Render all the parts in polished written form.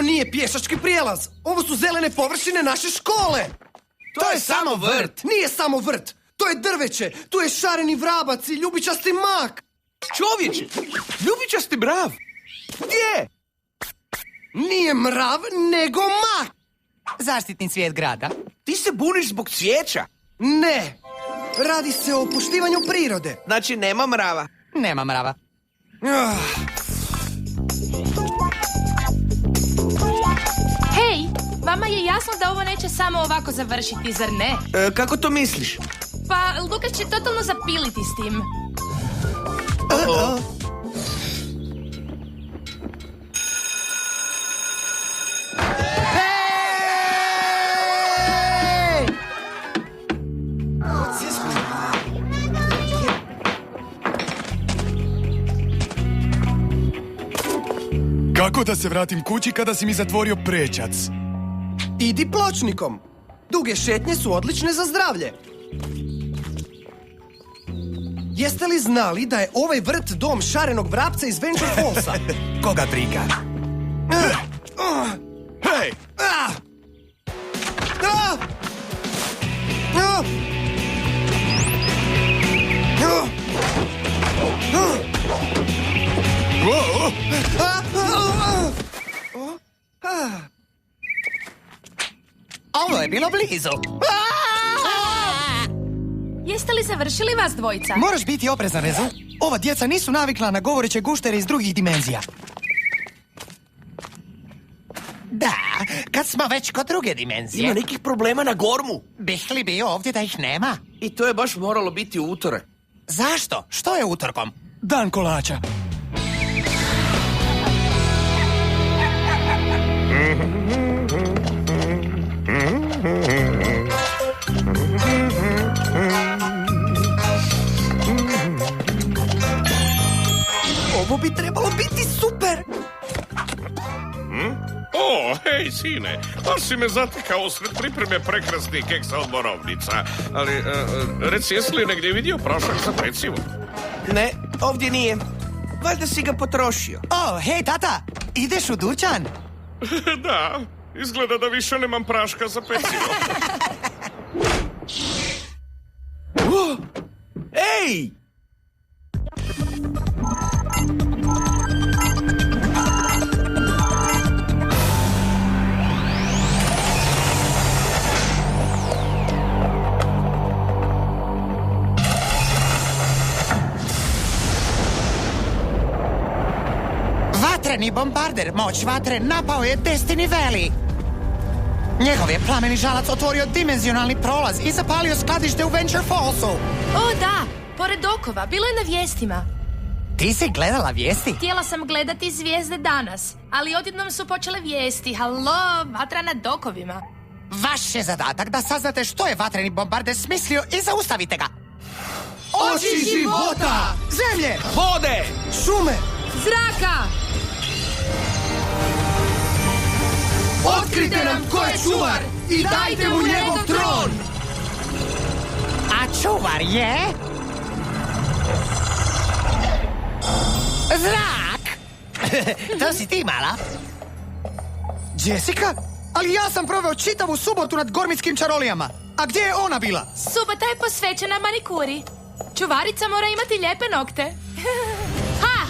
Ovo nije pješački prijelaz. Ovo su zelene površine naše škole. To je samo vrt. Nije samo vrt. To je drveće. Tu je šareni vrabac i ljubičasti mak. Čovječe, ljubičasti mrav. Gdje? Nije mrav, nego mak. Zaštitni cvijet grada. Ti se buniš zbog cvijeća. Ne. Radi se o poštivanju prirode. Znači nema mrava. Nema mrava. Ah. Hej, vama je jasno da ovo neće samo ovako završiti, zar ne? Kako to misliš? Pa, Lukas će totalno zapiliti s tim. Kako da se vratim kući kada si mi zatvorio prečac? Idi pločnikom. Duge šetnje su odlične za zdravlje. Jeste li znali da je ovaj vrt dom šarenog vrapca iz Venture Fallsa? Koga briga? Hej! Ah! Ah! Ah! Wow! Ovo je bilo blizu. Jeste li završili vas dvojica? Moraš biti oprezan, Rezu. Ova djeca nisu navikla na govoreće guštere iz drugih dimenzija. Da, kad smo već kod druge dimenzije. Ima nekih problema na gormu. Bih li bio ovdje da ih nema? I to je baš moralo biti u utorak. Zašto? Što je utorkom? Dan kolača. Ovo bi trebalo biti super! O, hej, sine, baš si me zatekao usred pripreme prekrasnih keksa od borovnica. Ali, reci, jesi li negdje vidio prašak za pecivo? Ne, ovdje nije. Valjda si ga potrošio. O, hej, tata, ideš u dućan? Da, izgleda da više nemam praška za pecivo. Ej! Vatreni bombarder, moć vatre, napao je Destiny Valley. Njegov je plameni žalac otvorio dimenzionalni prolaz i zapalio skladište u Venture Fallsu. O, da, pored okova, bilo je na vijestima. Ti si gledala vijesti? Htjela sam gledati zvijezde danas, ali odjednom su počele vijesti. Halo, vatra nad okovima. Vaš je zadatak da saznate što je vatreni bombarder smislio i zaustavite ga. Oči života! Zemlje! Vode! Šume! Zraka! Otkrite nam ko je čuvar i dajte mu njegov tron! A čuvar je... Zrak! To si ti, mala. Jessica? Ali ja sam proveo čitavu subotu nad gormitskim čarolijama. A gdje je ona bila? Subota je posvećena manikuri. Čuvarica mora imati lijepe nokte. Ha!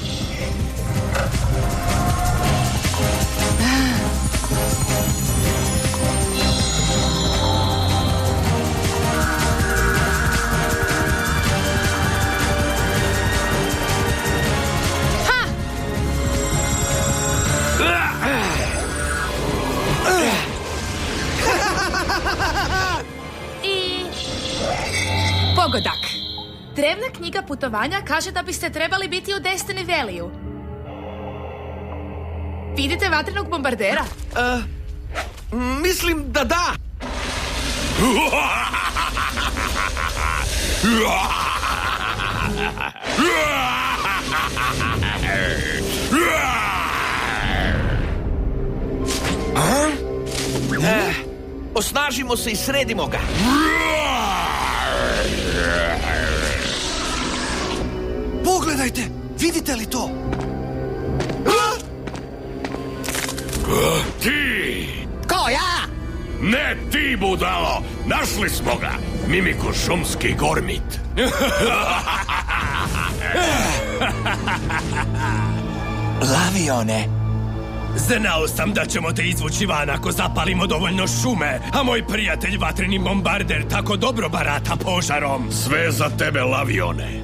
I... pogodak. Drevna knjiga putovanja kaže da biste trebali biti u Destiny Valleyu. Vidite vatrenog bombardera? Mislim da da. Osnažimo se i sredimo ga. Pogledajte! Vidite li to? Ti! Ko, ja? Ne ti, budalo! Našli smo ga! Mimiku šumski gormit. Lavione. Znao sam da ćemo te izvući van ako zapalimo dovoljno šume, a moj prijatelj vatreni bombarder tako dobro barata požarom. Sve za tebe, Lavione.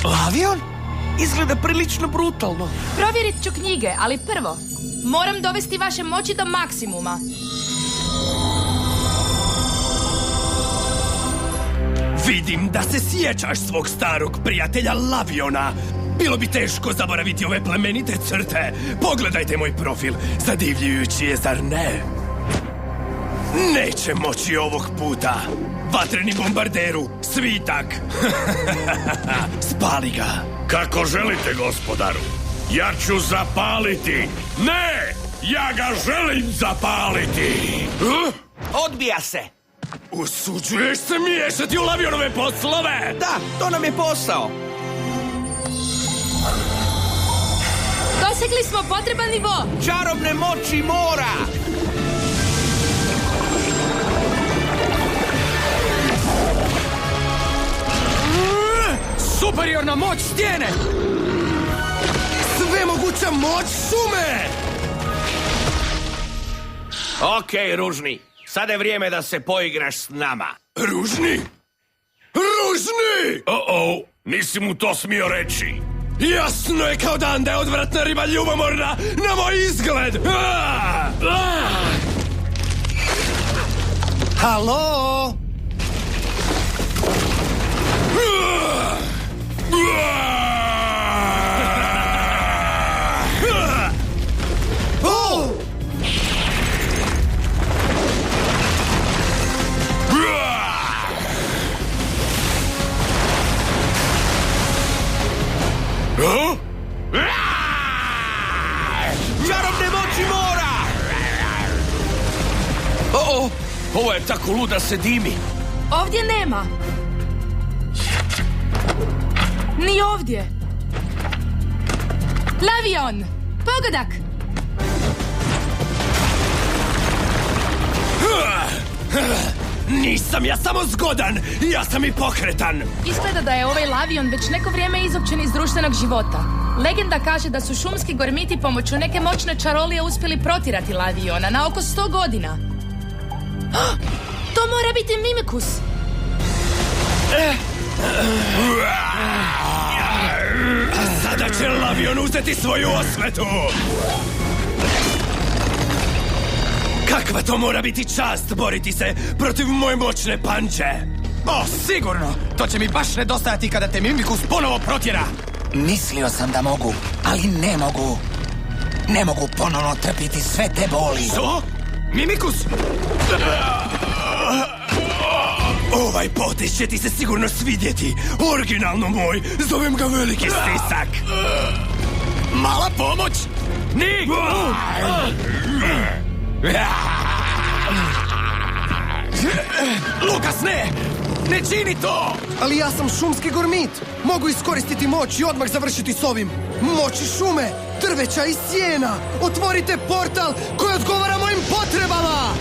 Lavion? Izgleda prilično brutalno. Provjerit ću knjige, ali prvo, moram dovesti vaše moći do maksimuma. Vidim da se sjećaš svog starog prijatelja Laviona. Bilo bi teško zaboraviti ove plemenite crte. Pogledajte moj profil, zadivljujući je, zar ne? Neće moći ovog puta. Vatreni bombarderu, svitak. Spali ga. Kako želite, gospodaru. Ja ću zapaliti. Ne! Ja ga želim zapaliti. Odbija se. Usuđuješ se miješati u Lavionove poslove? Da, to nam je posao. Dosegli smo potreban nivo. Čarobne moći mora. Superiorna moć stijene! Svemoguća moć šume! Okej, ružni. Sada je vrijeme da se poigraš s nama. Ružni? Ružni! Nisi mu to smio reći. Jasno je kao dan da je odvratna riba ljubomorna na moj izgled! Halo? Oh! Čarobne moći mora! Ovo je tako luda se dimi. Ovdje nema. Ni ovdje. Lavion! Pogodak! Nisam ja samo zgodan, ja sam i pokretan. Izgleda da je ovaj Lavion već neko vrijeme izopćen iz društvenog života. Legenda kaže da su šumski gormiti pomoću neke moćne čarolije uspjeli protirati Laviona na oko 100 godina. To mora biti Mimikus! Sada će Lavion uzeti svoju osvetu. Kakva to mora biti čast boriti se protiv moje moćne panče. O, sigurno! To će mi baš nedostajati kada te Mimikus ponovo protjera. Mislio sam da mogu, ali ne mogu. Ne mogu ponovno trpiti sve te boli. Što? Mimikus? Ovaj potez će ti se sigurno svidjeti. Originalno moj, zovem ga Veliki stisak. Mala pomoć? Nik! Lukas, ne! Ne čini to! Ali ja sam šumski gormit. Mogu iskoristiti moć i odmah završiti s ovim. Moći šume, drveća i sjena. Otvorite portal koji odgovara mojim potrebama!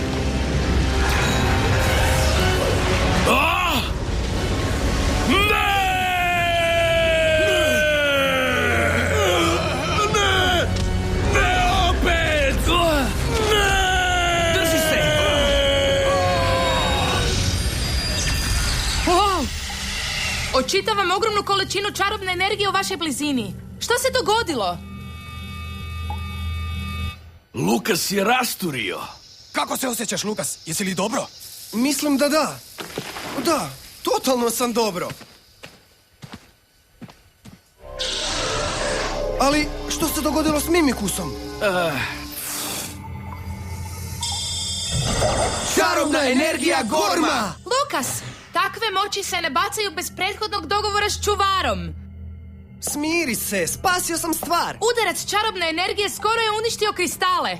Očitavam ogromnu količinu čarobne energije u vašoj blizini. Što se dogodilo? Lukas je rasturio. Kako se osjećaš, Lukas? Jesi li dobro? Mislim da da. Da, totalno sam dobro. Ali što se dogodilo s Mimikusom? Čarobna energija Gorma! Lukas, takve moći se ne bacaju bez prethodnog dogovora s čuvarom. Smiri se, spasio sam stvar. Udarac čarobne energije skoro je uništio kristale.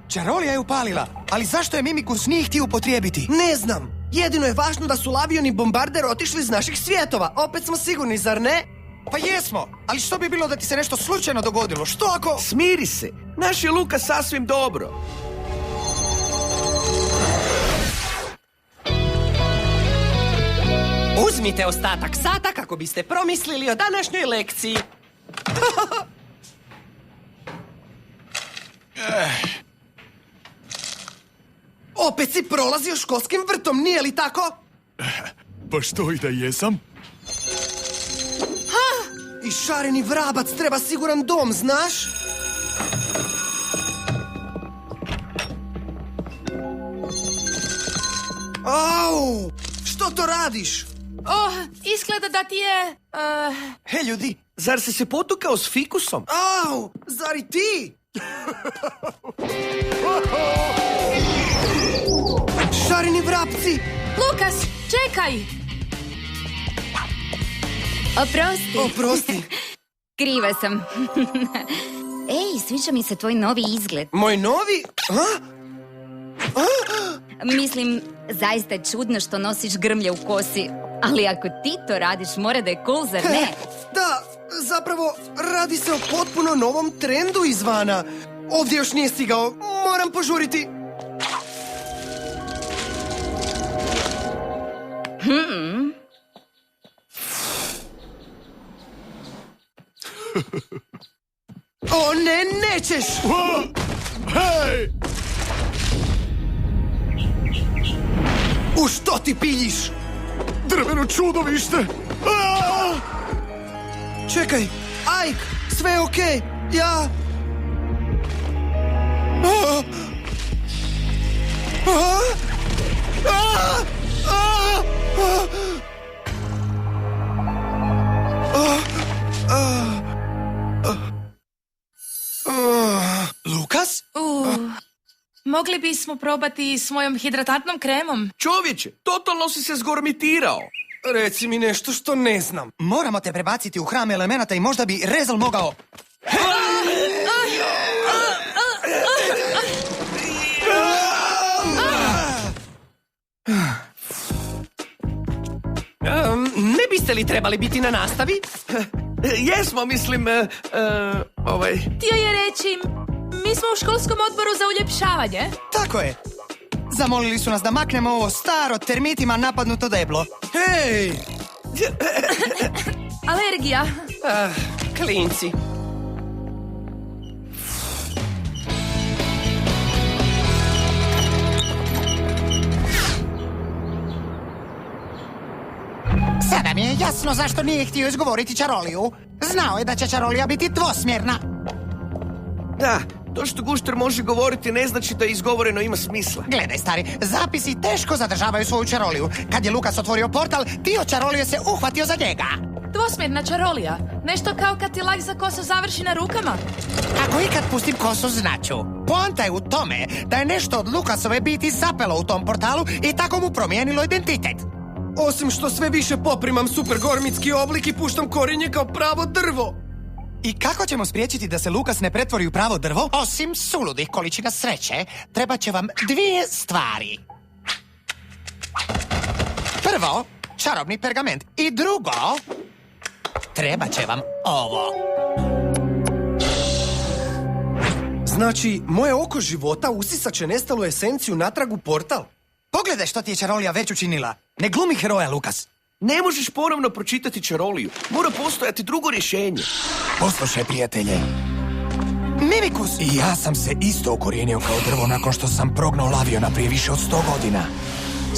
Čarolija je upalila, ali zašto je Mimikus nije htio upotrijebiti? Ne znam. Jedino je važno da su Lavion i Bombarder otišli iz naših svjetova. Opet smo sigurni, zar ne? Pa jesmo, ali što bi bilo da ti se nešto slučajno dogodilo? Što ako... Smiri se, naš je Luka sasvim dobro. Uzmite ostatak sata kako biste promislili o današnjoj lekciji. Opet si prolazio školskim vrtom, nije li tako? Pa što i da jesam? I šareni vrabac treba siguran dom, znaš? Au! Što to radiš? Oh, izgleda da ti je... He, ljudi, zar si se potukao s fikusom? Au! Zar i ti? Šareni vrapci! Lukas, čekaj! Oprosti. Oprosti. Kriva sam. Ej, sviđa mi se tvoj novi izgled. Moj novi? Mislim, zaista je čudno što nosiš grmlje u kosi. Ali ako ti to radiš, mora da je cool, zar ne? Da, zapravo radi se o potpuno novom trendu izvana. Ovdje još nije stigao, moram požuriti. O ne, nećeš! Hej! U što ti piljiš? Drveno čudovište! Čekaj, Ajk, sve je okej, ja... Lukas? Mogli bismo probati s mojom hidratantnom kremom. Čovječe, totalno si se zgormitirao. Reci mi nešto što ne znam. Moramo te prebaciti u hram elemenata i možda bi Rezel mogao... Ne biste li trebali biti na nastavi? Jesmo, mislim, Htio je reći, mi smo u školskom odboru za uljepšavanje. Tako je. Zamolili su nas da maknemo ovo staro, termitima napadnuto deblo. Hej! Alergija. Klinci. Sada mi je jasno zašto nije htio izgovoriti čaroliju. Znao je da će čarolija biti dvosmjerna. da, to što gušter može govoriti ne znači da izgovoreno ima smisla. Gledaj, stari, zapisi teško zadržavaju svoju čaroliju. Kad je Lukas otvorio portal, dio čarolije se uhvatio za njega. Dvosmjerna čarolija. Nešto kao kad ti lak za kosu završi na rukama. Ako ikad pustim kosu, znaću. Poanta je u tome da je nešto od Lukasove biti zapelo u tom portalu i tako mu promijenilo identitet. Osim što sve više poprimam super gormitski oblik i puštam korinje kao pravo drvo. I kako ćemo spriječiti da se Lukas ne pretvori u pravo drvo? Osim suludih količina sreće, treba će vam dvije stvari. Prvo, čarobni pergament. I drugo, treba će vam ovo. Znači, moje oko života usisat će nestalu esenciju natrag u portal? Pogledaj što ti je čarolija već učinila. Ne glumi heroja, Lukas. Ne možeš ponovno pročitati čaroliju. Mora postojati drugo rješenje. Poslušaj, prijatelje. Mimikus! I ja sam se isto ukorijenio kao drvo nakon što sam prognao Laviona prije više od 100 godina.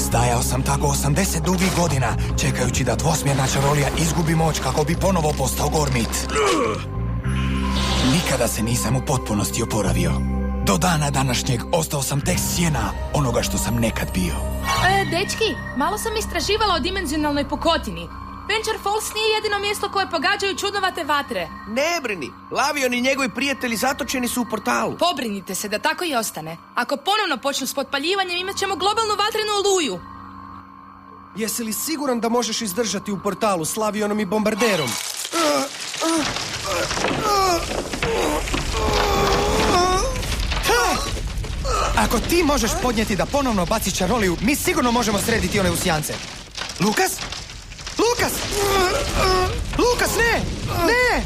Stajao sam tako 80 dugih godina, čekajući da dvosmjerna čarolija izgubi moć kako bi ponovo postao Gormit. Nikada se nisam u potpunosti oporavio. Do dana današnjeg ostao sam tek sjena onoga što sam nekad bio. Dečki, malo sam istraživala o dimenzionalnoj pukotini. Venture Falls nije jedino mjesto koje pogađaju čudnovate vatre. Ne brini, Lavion i njegovi prijatelji zatočeni su u portalu. Pobrinite se da tako i ostane. Ako ponovno počnu s potpaljivanjem, imat ćemo globalnu vatrenu oluju. Jesi li siguran da možeš izdržati u portalu s Lavionom i bombarderom? Ako ti možeš podnijeti da ponovno baci čaroliju, mi sigurno možemo srediti one usijance. Lukas? Lukas! Lukas! Lukas, ne! Ne!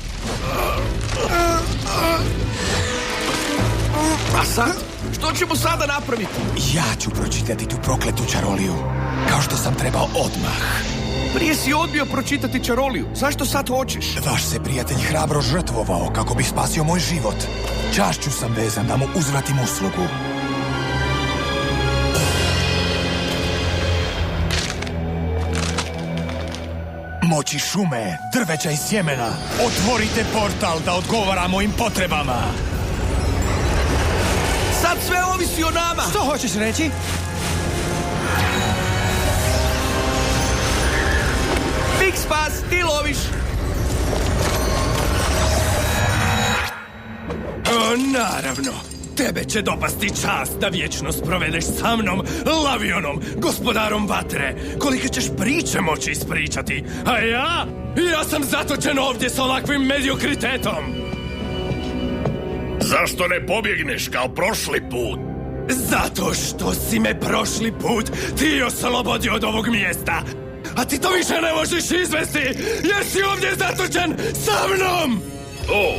A sad? Što ćemo sada napraviti? Ja ću pročitati tu prokletu čaroliju. Kao što sam trebao odmah. Prije si odbio pročitati čaroliju. Zašto sad hoćeš? Vaš se prijatelj hrabro žrtvovao kako bi spasio moj život. Čašću sam vezan da mu uzvratim uslugu. Moći šume, drveća i sjemena. Otvorite portal da odgovara mojim potrebama. Sad sve ovisi o nama! Što hoćeš reći? Big Spas, ti loviš! Naravno, tebe će dopasti čast da vječnost provedeš sa mnom, Lavionom, gospodarom vatre. Kolike ćeš priče moći ispričati, a ja sam zatočen ovdje s ovakvim mediokritetom. Zašto ne pobjegneš kao prošli put? Zato što si me prošli put ti oslobodio od ovog mjesta. A ti to više ne možeš izvesti jer si ovdje zatočen sa mnom! O,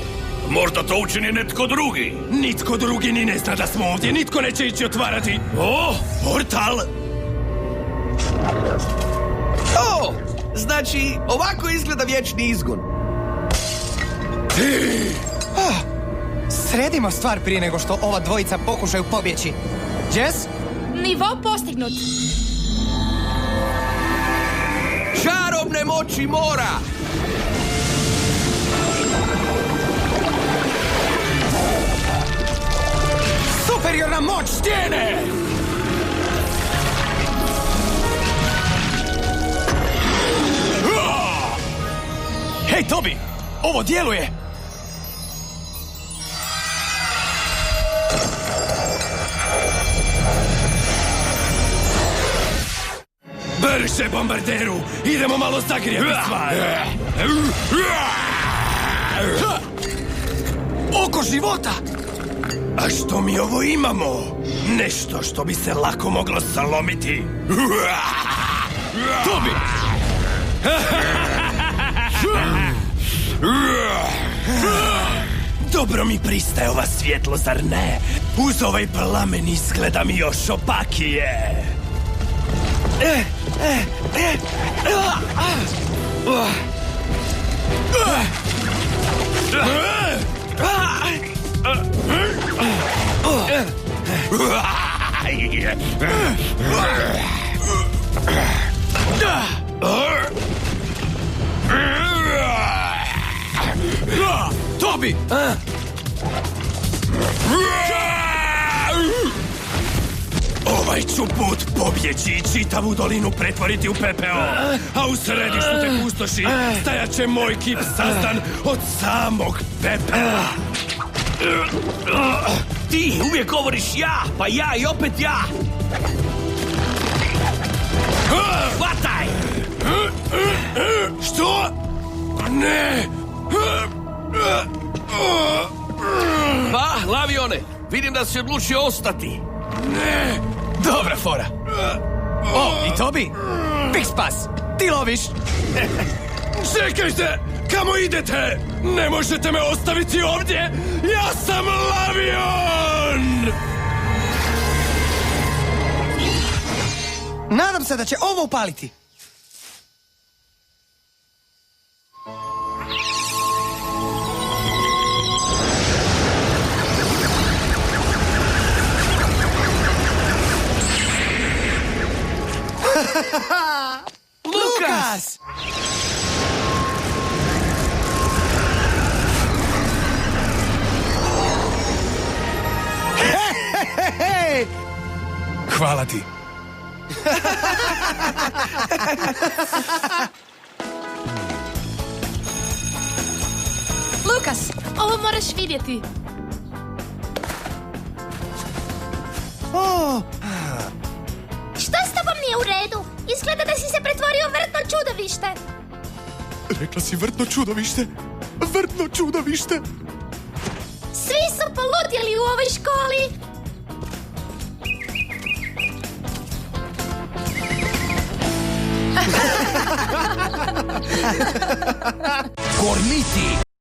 možda to učini netko drugi. Nitko drugi ni ne zna da smo ovdje, nitko neće ići otvarati. O, portal! O, znači, ovako izgleda vječni izgon. Sredimo stvar prije nego što ova dvojica pokušaju pobjeći. Jess? Nivo postignut. Čarobne moći mora! Superiorna moć stijene! Hej, Tobi! Ovo djeluje! Brže, bombarderu! Idemo malo zagrijati stvar! Oko života! A što mi ovo imamo? Nešto što bi se lako moglo salomiti. Tobi! Dobro mi pristaje ova svjetlo, zar ne? Uz ovaj plamen izgleda mi još opakije. Tobi! Ovaj ću put pobjeći i čitavu dolinu pretvoriti u pepeo. A u središtu te pustoši stajat će moj kip sazdan od samog pepela. Ti uvijek govoriš ja, pa ja i opet ja! Hvataj! Što? Ne! Pa, Lavione, vidim da si odlučio ostati. Ne! Dobra fora! O, i Tobi! Big Spas, ti loviš! Čekajte! Kamo idete? Ne možete me ostaviti ovdje! Ja sam Lavion! Nadam se da će ovo upaliti. Lukas! Hej! Hvala ti. Lukas, ovo moraš vidjeti. Što s tobom nije u redu? Izgleda da si se pretvorio u vrtno čudovište. Rekla si vrtno čudovište. Vrtno čudovište. Svi su poludjeli u ovoj školi. Gormiti!